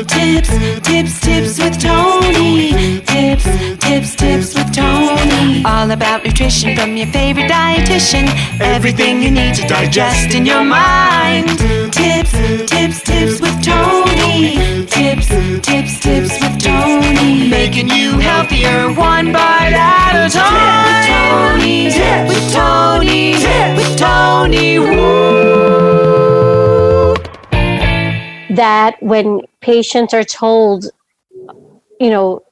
Tips with Tony. Tips with Tony. All about nutrition from your favorite dietitian. Everything you need to digest in your mind. Tips with Tony. Tips with Tony. Making you healthier one bite at a time. With Tony. Woo. That when patients are told,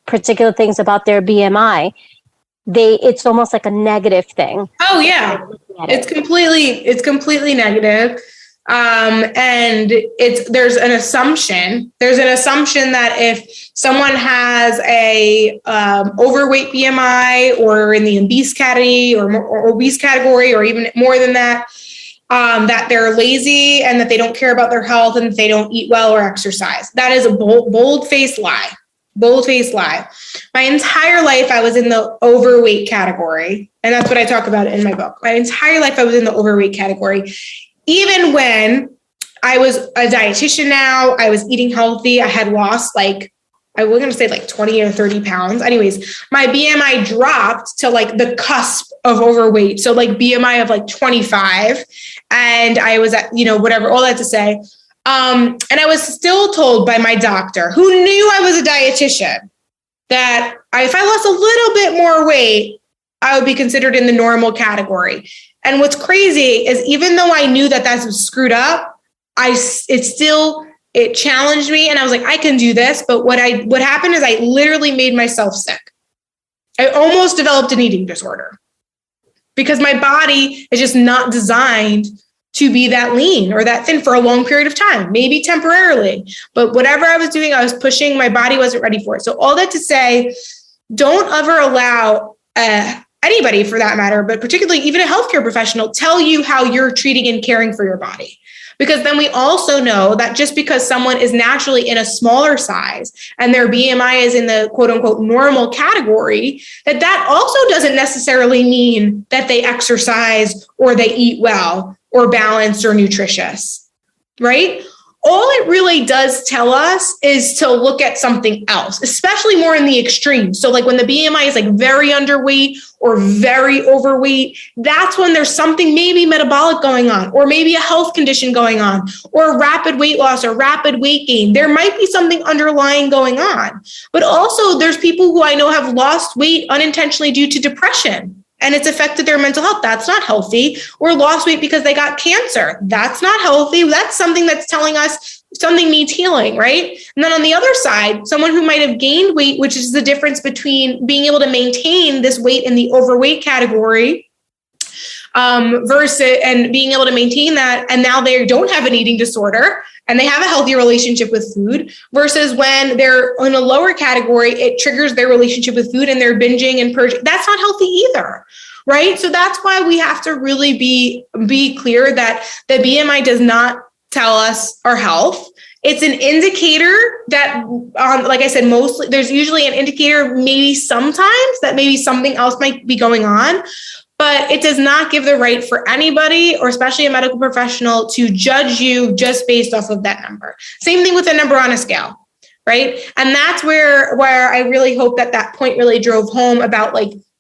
particular things about their BMI, it's almost like a negative thing. Oh yeah, it's completely negative. And there's an assumption that if someone has a overweight BMI or in the obese category or obese category or even more than that, that they're lazy and that they don't care about their health and that they don't eat well or exercise. That is a bold-faced lie. Bold-faced lie. My entire life, I was in the overweight category. And that's what I talk about in my book. My entire life, I was in the overweight category. Even when I was a dietitian now, I was eating healthy. I had lost I was going to say 20 or 30 pounds. Anyways, my BMI dropped to the cusp of overweight. So BMI of 25. And I was at, whatever, all that to say. And I was still told by my doctor, who knew I was a dietitian, that if I lost a little bit more weight, I would be considered in the normal category. And what's crazy is even though I knew that was screwed up, it challenged me. And I was like, I can do this. But what happened is I literally made myself sick. I almost developed an eating disorder because my body is just not designed to be that lean or that thin for a long period of time, maybe temporarily. But whatever I was doing, I was pushing, my body wasn't ready for it. So all that to say, don't ever allow anybody for that matter, but particularly even a healthcare professional, tell you how you're treating and caring for your body. Because then we also know that just because someone is naturally in a smaller size and their BMI is in the quote unquote normal category, that also doesn't necessarily mean that they exercise or they eat well or balanced or nutritious, right? All it really does tell us is to look at something else, especially more in the extreme. So when the BMI is very underweight or very overweight, that's when there's something maybe metabolic going on, or maybe a health condition going on, or rapid weight loss or rapid weight gain. There might be something underlying going on. But also there's people who I know have lost weight unintentionally due to depression, and it's affected their mental health. That's not healthy. Or lost weight because they got cancer. That's not healthy. That's something that's telling us something needs healing, right? And then on the other side, someone who might have gained weight, which is the difference between being able to maintain this weight in the overweight category versus and being able to maintain that. And now they don't have an eating disorder and they have a healthy relationship with food, versus when they're in a lower category, it triggers their relationship with food and they're binging and purging. That's not healthy either, right? So that's why we have to really be clear that the BMI does not tell us our health. It's an indicator that, like I said, mostly there's usually an indicator, maybe sometimes that maybe something else might be going on. But it does not give the right for anybody, or especially a medical professional, to judge you just based off of that number. Same thing with a number on a scale, right? And that's where I really hope that point really drove home about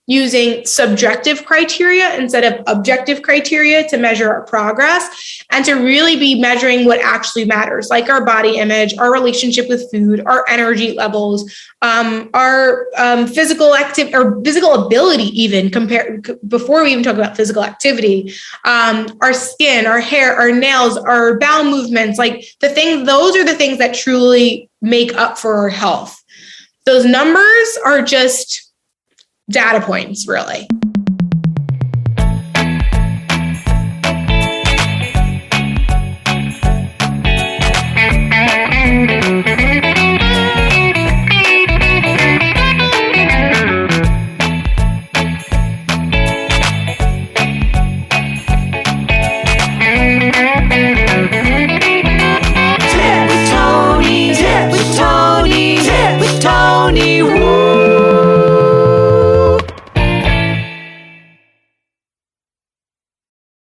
using subjective criteria instead of objective criteria to measure our progress, and to really be measuring what actually matters, like our body image, our relationship with food, our energy levels, our physical ability, even before we even talk about physical activity, our skin, our hair, our nails, our bowel movements, those are the things that truly make up for our health. Those numbers are just data points, really.